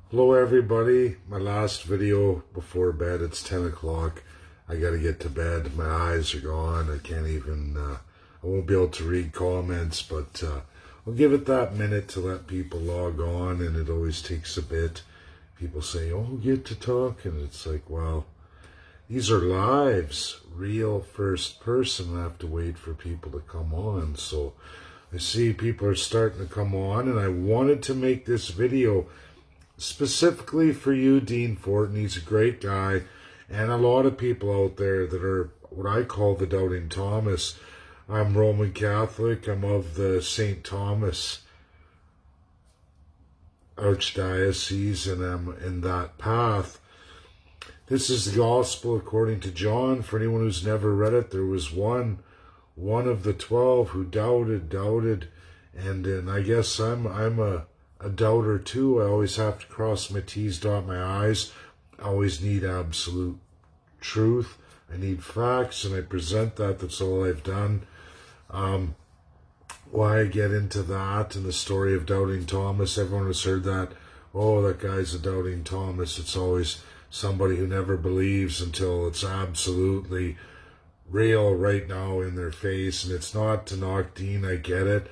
Hello everybody, my last video before bed. It's 10 o'clock. I gotta get to bed. My eyes are gone. I can't even, I won't be able to read comments, but I'll give it that minute to let people log on, and it always takes a bit. People say, oh, get to talk, and it's like, well, these are lives, real first person. I have to wait for people to come on. So I see people are starting to come on, and I wanted to make this video specifically for you, Dean Fortin. He's a great guy, and a lot of people out there that are what I call the Doubting Thomas. I'm Roman Catholic. I'm of the St. Thomas Archdiocese, and I'm in that path. This is the Gospel according to John. For anyone who's never read it, there was one of the 12 who doubted, and I guess I'm a doubter too. I always have to cross my T's, dot my I's. I always need absolute truth. I need facts, and I present that. That's all I've done. Why I get into that and the story of Doubting Thomas. Everyone has heard that. Oh, that guy's a Doubting Thomas. It's always somebody who never believes until it's absolutely real right now in their face. And it's not to knock Dean. I get it.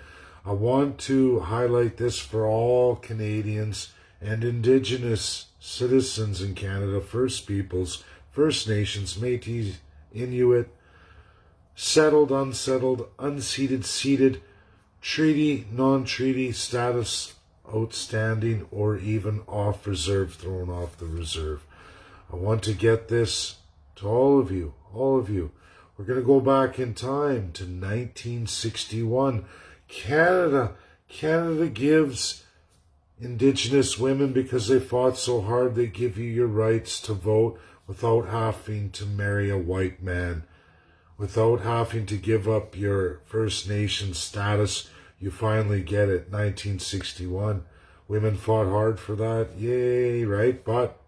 I want to highlight this for all Canadians and Indigenous citizens in Canada, First Peoples, First Nations, Métis, Inuit, settled, unsettled, unceded, ceded, treaty, non-treaty status, outstanding, or even off reserve, thrown off the reserve. I want to get this to all of you, all of you. We're going to go back in time to 1961. Canada gives Indigenous women, because they fought so hard, they give you your rights to vote without having to marry a white man, without having to give up your First Nation status. You finally get it. 1961. Women fought hard for that. Yay, right? But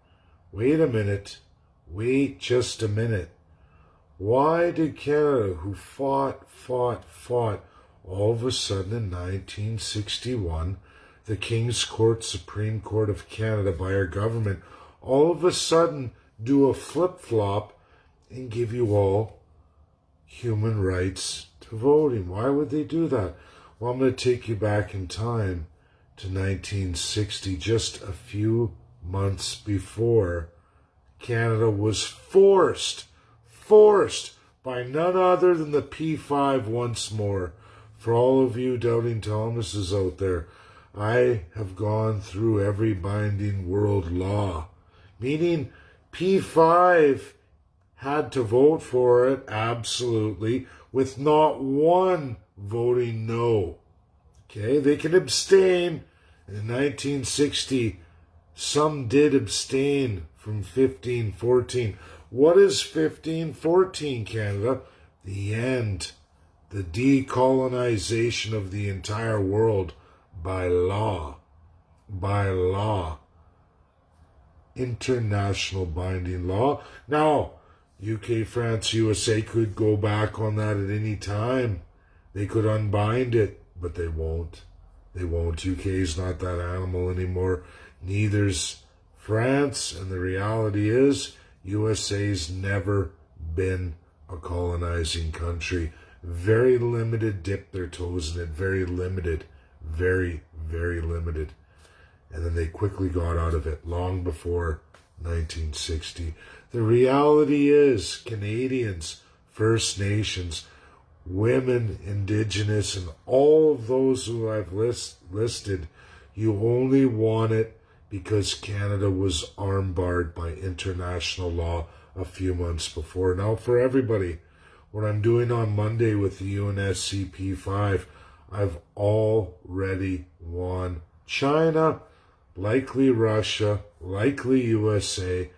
wait a minute. Wait just a minute. Why did Canada, who fought, all of a sudden in 1961, the King's Court, Supreme Court of Canada, by our government, all of a sudden do a flip-flop and give you all human rights to voting? Why would they do that? Well, I'm going to take you back in time to 1960, just a few months before. Canada was forced by none other than the P5 once more. For all of you Doubting Thomases out there, I have gone through every binding world law, meaning P5 had to vote for it, absolutely, with not one voting no. Okay, they can abstain. In 1960, some did abstain from 1514. What is 1514, Canada? The end. The decolonization of the entire world by law. By law. International binding law. Now, UK, France, USA could go back on that at any time. They could unbind it, but they won't. They won't. UK is not that animal anymore. Neither's France, and the reality is USA's never been a colonizing country. Very limited dip their toes in it. Very limited. Very, very limited. And then they quickly got out of it long before 1960. The reality is Canadians, First Nations, women, Indigenous, and all of those who I've listed, you only want it because Canada was armbarred by international law a few months before. Now, for everybody, what I'm doing on Monday with the UNSC P5, I've already won. China, likely Russia, likely USA,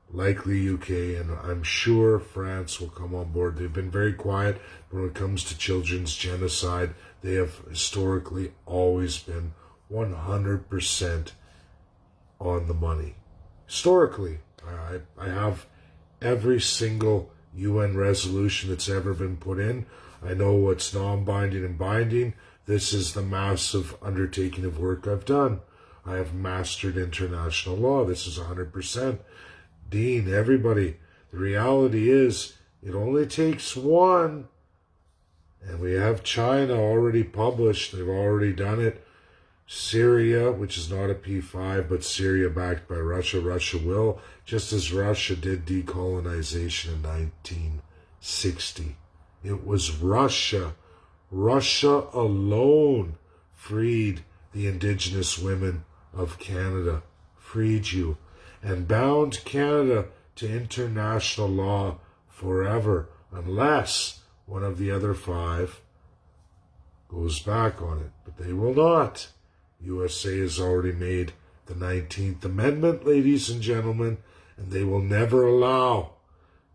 likely UK, and I'm sure France will come on board. They've been very quiet when it comes to children's genocide. They have historically always been 100% on the money. Historically, I have every single UN resolution that's ever been put in. I know what's non-binding and binding. This is the massive undertaking of work I've done. I have mastered international law. This is 100%. Dean, everybody, the reality is it only takes one. And we have China already published. They've already done it. Syria, which is not a P5, but Syria backed by Russia. Russia will, just as Russia did decolonization in 1960. It was Russia. Russia alone freed the indigenous women of Canada, freed you, and bound Canada to international law forever, unless one of the other five goes back on it. But they will not. USA has already made the 19th Amendment, ladies and gentlemen, and they will never allow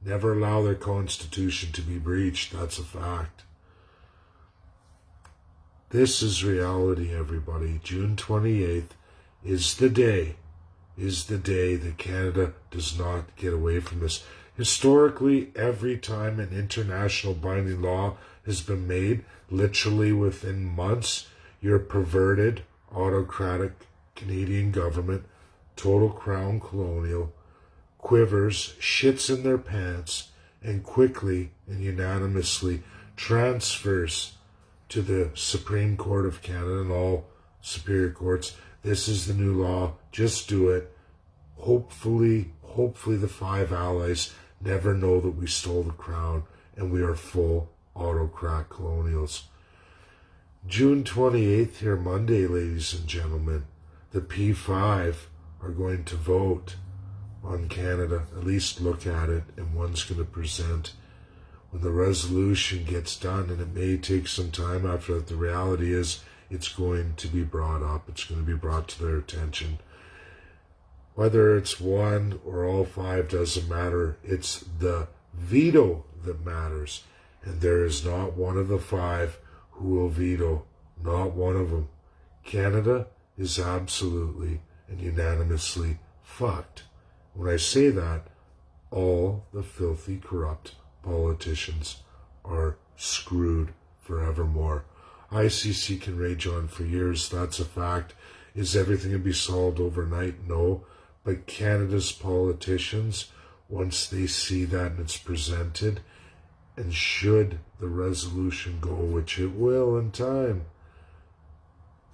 their Constitution to be breached. That's a fact. This is reality, everybody. June 28th is the day that Canada does not get away from this. Historically, every time an international binding law has been made, literally within months, your perverted, autocratic Canadian government, total crown colonial, quivers, shits in their pants, and quickly and unanimously transfers to the Supreme Court of Canada and all superior courts. This is the new law. Just do it. Hopefully the five allies never know that we stole the crown and we are full autocrat colonials. June 28th, here Monday, ladies and gentlemen, the P5 are going to vote on Canada, at least look at it, and one's going to present. When the resolution gets done, and it may take some time after that, the reality is it's going to be brought up. It's going to be brought to their attention. Whether it's one or all five doesn't matter. It's the veto that matters. And there is not one of the five who will veto. Not one of them. Canada is absolutely and unanimously fucked. When I say that, all the filthy, corrupt politicians are screwed forevermore. ICC can rage on for years. That's a fact. Is everything going to be solved overnight? No. But Canada's politicians, once they see that and it's presented, and should the resolution go, which it will in time,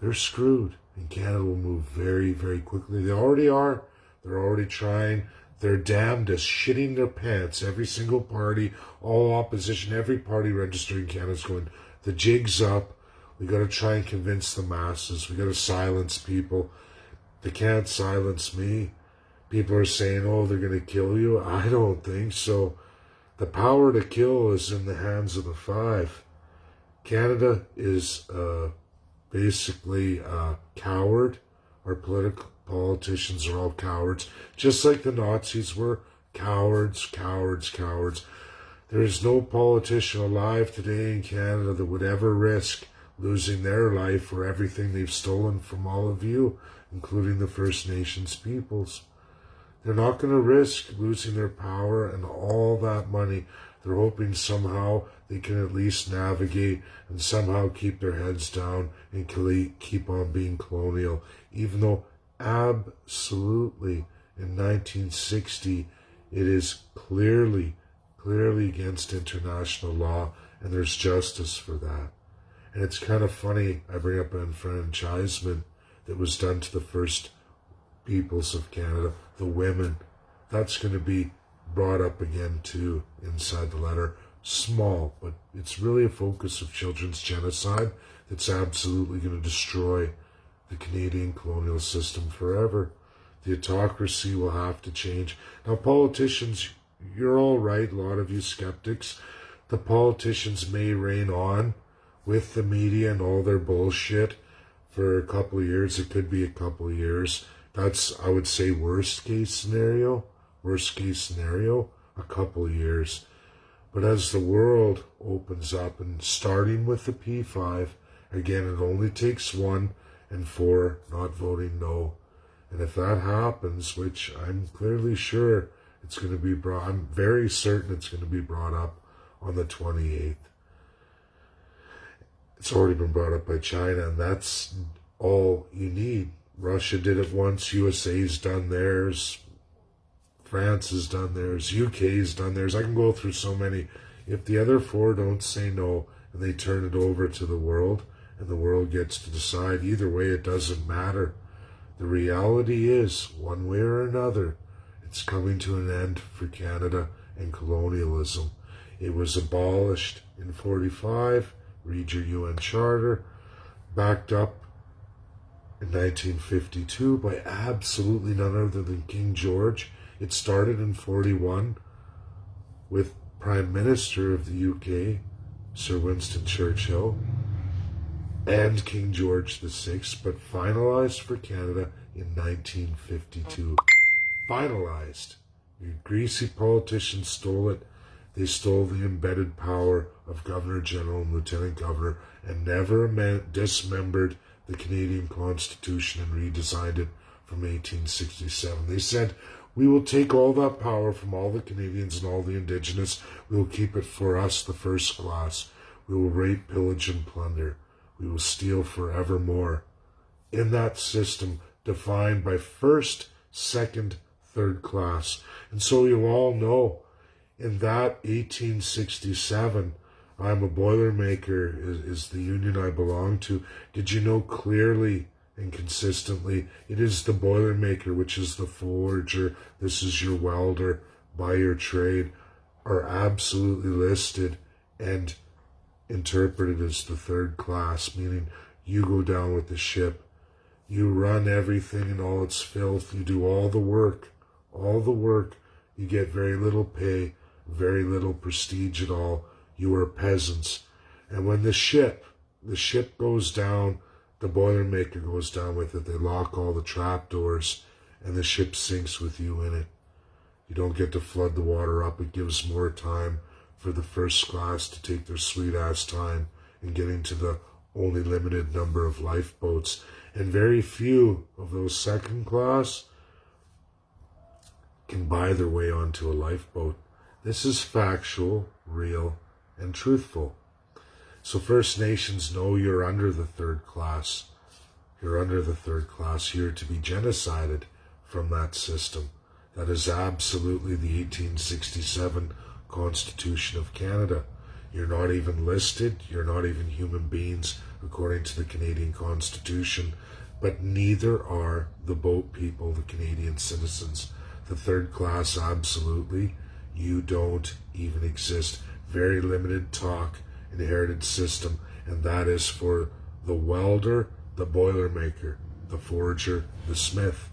they're screwed. And Canada will move very, very quickly. They already are. They're already trying. They're damnedest, shitting their pants. Every single party, all opposition, every party registered in Canada is going, the jig's up. We got to try and convince the masses. We got to silence people. They can't silence me. People are saying, oh, they're going to kill you. I don't think so. The power to kill is in the hands of the five. Canada is basically a coward. Our politicians are all cowards, just like the Nazis were cowards, cowards, cowards. There is no politician alive today in Canada that would ever risk losing their life for everything they've stolen from all of you, including the First Nations peoples. They're not going to risk losing their power and all that money. They're hoping somehow they can at least navigate and somehow keep their heads down and keep on being colonial, even though absolutely in 1960 it is clearly against international law, and there's justice for that. And it's kind of funny, I bring up enfranchisement that was done to the first peoples of Canada, the women. That's going to be brought up again too inside the letter. Small, but it's really a focus of children's genocide that's absolutely going to destroy the Canadian colonial system forever. The autocracy will have to change. Now, politicians, you're all right, a lot of you skeptics. The politicians may reign on with the media and all their bullshit for a couple of years. It could be a couple of years. That's, I would say, worst case scenario, a couple of years. But as the world opens up, and starting with the P5, again, it only takes 1 and 4 not voting no. And if that happens, which I'm clearly sure it's going to be brought, I'm very certain it's going to be brought up on the 28th. It's already been brought up by China, and that's all you need. Russia did it once, USA's done theirs, France has done theirs, UK's done theirs. I can go through so many. If the other four don't say no and they turn it over to the world and the world gets to decide, either way it doesn't matter. The reality is, one way or another, it's coming to an end for Canada and colonialism. It was abolished in 45, read your UN Charter, backed up in 1952 by absolutely none other than King George. It started in 41 with Prime Minister of the UK, Sir Winston Churchill, and King George VI, but finalized for Canada in 1952. Finalized. You greasy politicians stole it. They stole the embedded power of Governor General and Lieutenant Governor and never dismembered the Canadian Constitution and redesigned it from 1867. They said, we will take all that power from all the Canadians and all the Indigenous. We will keep it for us, the first class. We will rape, pillage, and plunder. We will steal forevermore. In that system, defined by first, second, third class. And so you all know, in that 1867, I'm a Boilermaker is the union I belong to. Did you know clearly and consistently it is the Boilermaker, which is the forger, this is your welder by your trade, are absolutely listed and interpreted as the third class, meaning you go down with the ship. You run everything in all its filth. You do all the work. You get very little pay, very little prestige at all. You are peasants. And when the ship goes down, the Boilermaker goes down with it. They lock all the trapdoors and the ship sinks with you in it. You don't get to flood the water up. It gives more time for the first class to take their sweet ass time in getting to the only limited number of lifeboats. And very few of those second class can buy their way onto a lifeboat. This is factual, real, and truthful. So First Nations know you're under the third class. You're under the third class. You're to be genocided from that system. That is absolutely the 1867 Constitution of Canada. You're not even listed. You're not even human beings according to the Canadian Constitution. But neither are the boat people, the Canadian citizens. The third class, absolutely. You don't even exist. Very limited talk, inherited system. And that is for the welder, the Boilermaker, the forger, the smith.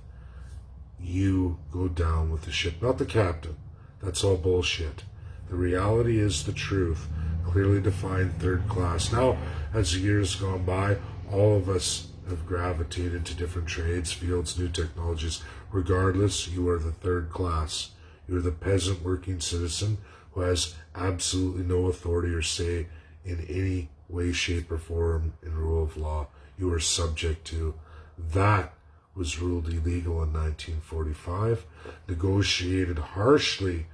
You go down with the ship, not the captain. That's all bullshit. The reality is the truth, clearly defined third class. Now, as the years gone by, all of us have gravitated to different trades, fields, new technologies. Regardless, you are the third class. You are the peasant working citizen who has absolutely no authority or say in any way, shape, or form in rule of law. You are subject to. That was ruled illegal in 1945, negotiated harshly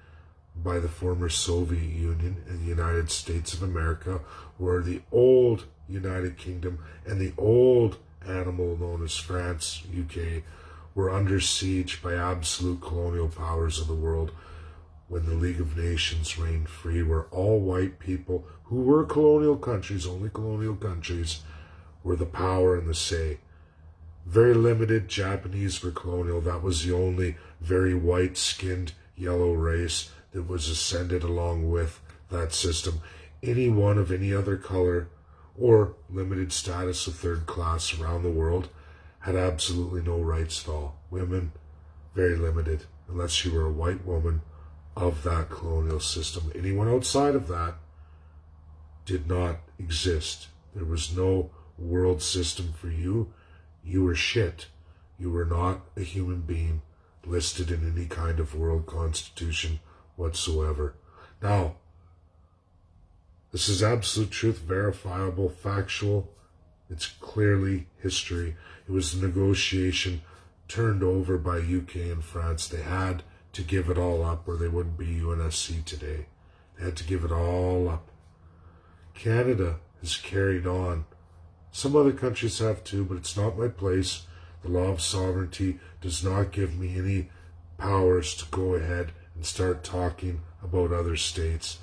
by the former Soviet Union and the United States of America, where the old United Kingdom and the old animal known as France, UK, were under siege by absolute colonial powers of the world when the League of Nations reigned free, where all white people who were colonial countries, only colonial countries, were the power and the say. Very limited. Japanese were colonial. That was the only very white-skinned yellow race that was ascended along with that system. Anyone of any other color or limited status of third class around the world had absolutely no rights at all. Women, very limited, unless you were a white woman of that colonial system. Anyone outside of that did not exist. There was no world system for you. You were shit. You were not a human being listed in any kind of world constitution whatsoever. Now, this is absolute truth, verifiable, factual. It's clearly history. It was the negotiation turned over by UK and France. They had to give it all up or they wouldn't be UNSC today. They had to give it all up. Canada has carried on. Some other countries have too, but it's not my place The law of sovereignty does not give me any powers to go ahead and start talking about other states.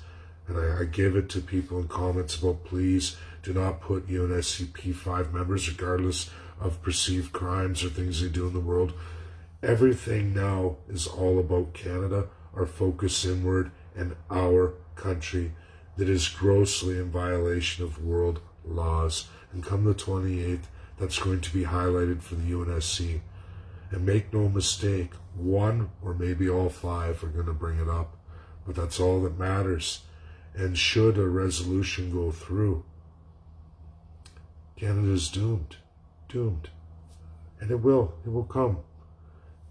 And I give it to people in comments about, please do not put UNSC P5 members, regardless of perceived crimes or things they do in the world. Everything now is all about Canada, our focus inward, and our country that is grossly in violation of world laws. And come the 28th, that's going to be highlighted for the UNSC. And make no mistake, one or maybe all five are going to bring it up. But that's all that matters. And should a resolution go through, Canada's doomed. Doomed. And it will come.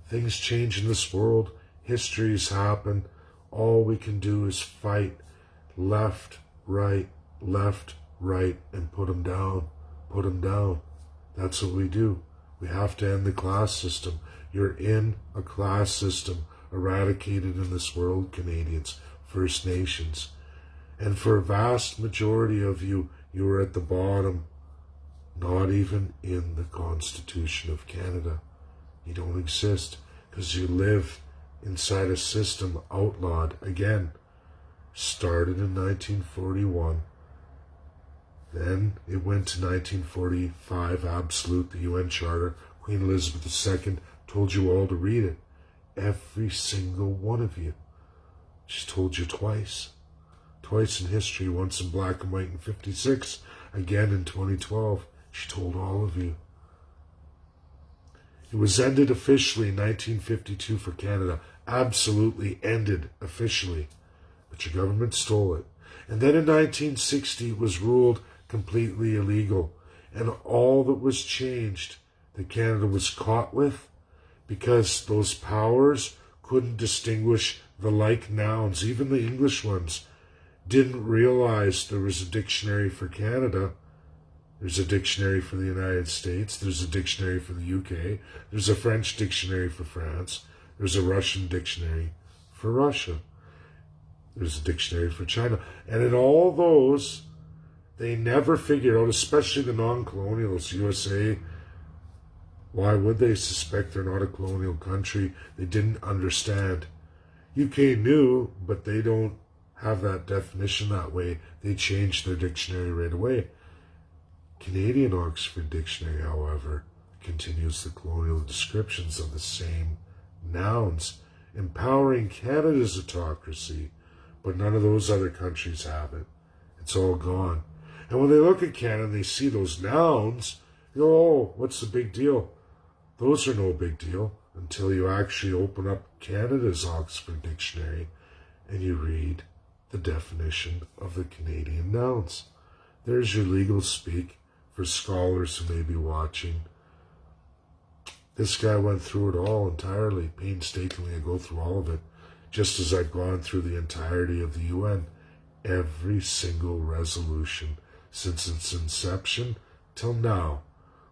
Things change in this world. Histories happen. All we can do is fight left, right, and put them down. Put them down. That's what we do. We have to end the class system. You're in a class system eradicated in this world, Canadians, First Nations. And for a vast majority of you, you are at the bottom, not even in the Constitution of Canada. You don't exist because you live inside a system outlawed, again, started in 1941. Then it went to 1945, absolute, the UN Charter. Queen Elizabeth II told you all to read it. Every single one of you. She's told you twice. Twice in history, once in black and white in 56, again in 2012. She told all of you. It was ended officially in 1952 for Canada. Absolutely ended officially. But your government stole it. And then in 1960 it was ruled completely illegal. And all that was changed that Canada was caught with, because those powers couldn't distinguish the like nouns, even the English ones, didn't realize there was a dictionary for Canada. There's a dictionary for the United States. There's a dictionary for the UK. There's a French dictionary for France. There's a Russian dictionary for Russia. There's a dictionary for China. And in all those, they never figured out, especially the non-colonials, USA, why would they suspect they're not a colonial country? They didn't understand. UK knew, but they don't have that definition that way. They changed their dictionary right away. Canadian Oxford Dictionary, however, continues the colonial descriptions of the same nouns, empowering Canada's autocracy, but none of those other countries have it. It's all gone. And when they look at Canada and they see those nouns, you go, oh, what's the big deal? Those are no big deal until you actually open up Canada's Oxford Dictionary and you read the definition of the Canadian nouns. There's your legal speak for scholars who may be watching. This guy went through it all entirely, painstakingly. I go through all of it, just as I've gone through the entirety of the UN. Every single resolution since its inception till now,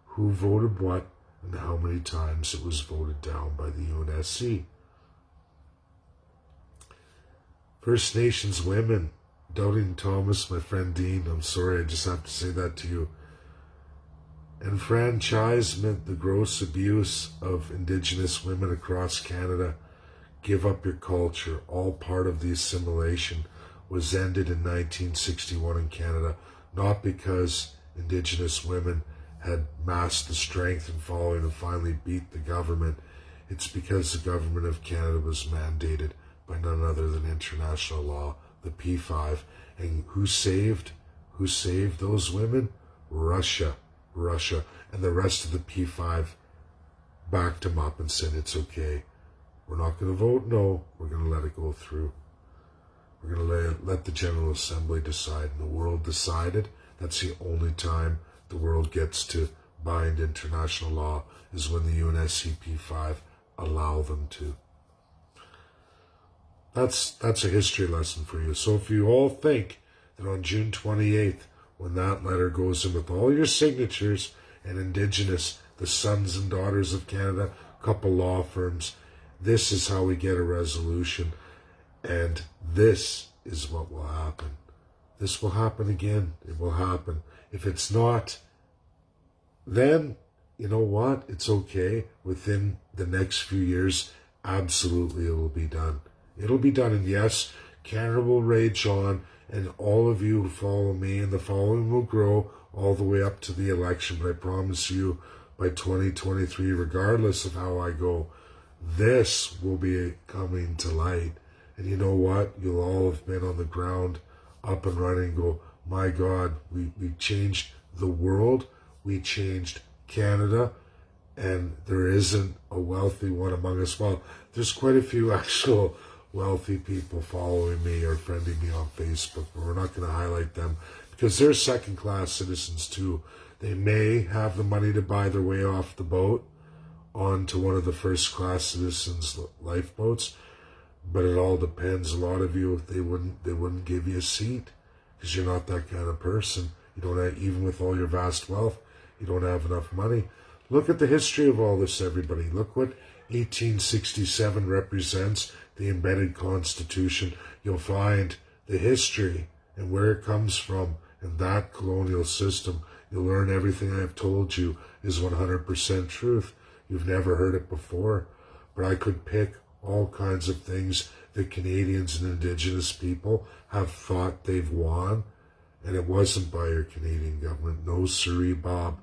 who voted what and how many times it was voted down by the UNSC. First Nations women, Doubting Thomas, my friend Dean, I'm sorry, I just have to say that to you. Enfranchisement, the gross abuse of Indigenous women across Canada. Give up your culture, all part of the assimilation, was ended in 1961 in Canada, not because Indigenous women had massed the strength and following and finally beat the government. It's because the government of Canada was mandated by none other than international law, the P5. And who saved those women? Russia. And the rest of the P5 backed them up and said, it's okay. We're not going to vote no. We're going to let it go through. We're going to let the General Assembly decide. And the world decided. That's the only time the world gets to bind international law, is when the UNSC P5 allow them to. That's a history lesson for you. So if you all think that on June 28th, when that letter goes in with all your signatures and Indigenous, the sons and daughters of Canada, a couple law firms, this is how we get a resolution. And this is what will happen. This will happen again. It will happen. If it's not, then you know what? It's okay. Within the next few years, absolutely it will be done. It'll be done. And yes, Canada will rage on, and all of you who follow me, and the following will grow all the way up to the election. But I promise you, by 2023, regardless of how I go, this will be coming to light. And you know what? You'll all have been on the ground, up and running, go, my God, we changed the world, we changed Canada, and there isn't a wealthy one among us. Well, there's quite a few actual wealthy people following me or friending me on Facebook, but we're not going to highlight them because they're second-class citizens too. They may have the money to buy their way off the boat onto one of the first-class citizens' lifeboats, but it all depends. A lot of you, they wouldn't give you a seat because you're not that kind of person. You don't have, even with all your vast wealth, you don't have enough money. Look at the history of all this, everybody. Look what 1867 represents, the embedded Constitution. You'll find the history and where it comes from in that colonial system. You'll learn everything I've told you is 100% truth. You've never heard it before, but I could pick all kinds of things that Canadians and Indigenous people have thought they've won, and it wasn't by your Canadian government. No, siree, Bob.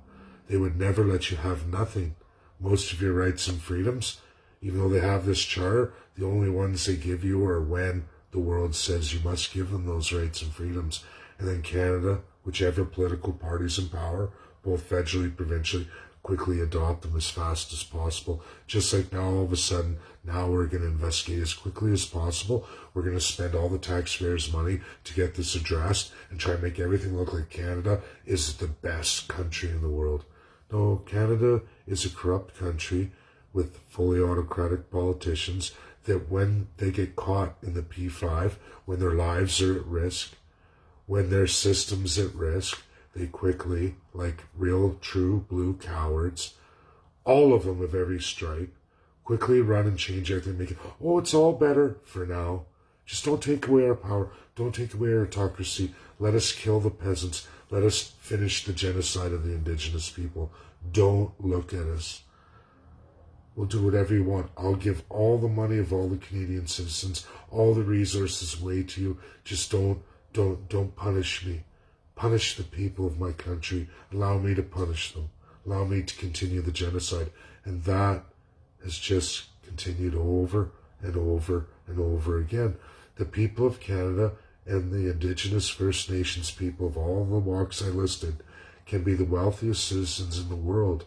They would never let you have nothing. Most of your rights and freedoms, even though they have this charter, the only ones they give you are when the world says you must give them those rights and freedoms. And then Canada, whichever political party's in power, both federally, provincially, quickly adopt them as fast as possible. Just like now, all of a sudden, now we're going to investigate as quickly as possible. We're going to spend all the taxpayers' money to get this addressed and try and make everything look like Canada is the best country in the world. No, Canada is a corrupt country with fully autocratic politicians that when they get caught in the P5, when their lives are at risk, when their system's at risk, they quickly, like real true blue cowards, all of them of every stripe, quickly run and change everything, make it, oh, it's all better for now. Just don't take away our power. Don't take away our autocracy. Let us kill the peasants. Let us finish the genocide of the Indigenous people. Don't look at us. We'll do whatever you want. I'll give all the money of all the Canadian citizens, all the resources away to you. Just don't punish me. Punish the people of my country. Allow me to punish them. Allow me to continue the genocide. And that has just continued over and over and over again. The people of Canada and the Indigenous First Nations people of all the walks I listed can be the wealthiest citizens in the world.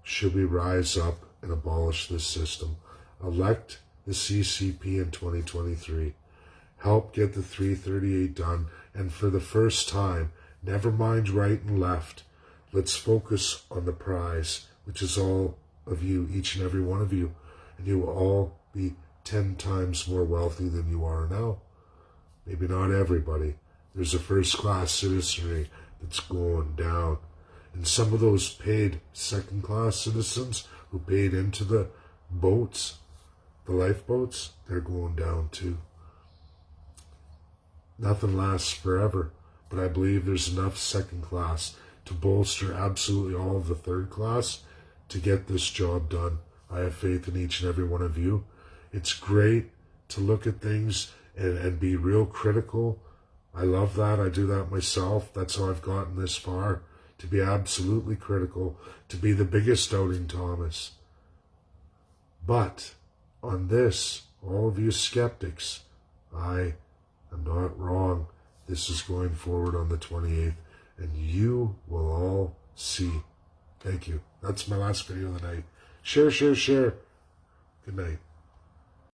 Should we rise up and abolish this system? Elect the CCP in 2023. Help get the 338 done. And for the first time, never mind right and left. Let's focus on the prize, which is all of you, each and every one of you. And you will all be 10 times more wealthy than you are now. Maybe not everybody. There's a first-class citizenry that's going down. And some of those paid second-class citizens who paid into the boats, the lifeboats, they're going down too. Nothing lasts forever, but I believe there's enough second class to bolster absolutely all of the third class to get this job done. I have faith in each and every one of you. It's great to look at things and be real critical. I love that. I do that myself. That's how I've gotten this far, to be absolutely critical, to be the biggest doubting Thomas. But on this, all of you skeptics, I am not wrong. This is going forward on the 28th, and you will all see. Thank you. That's my last video of the night. Share, share, share. Good night.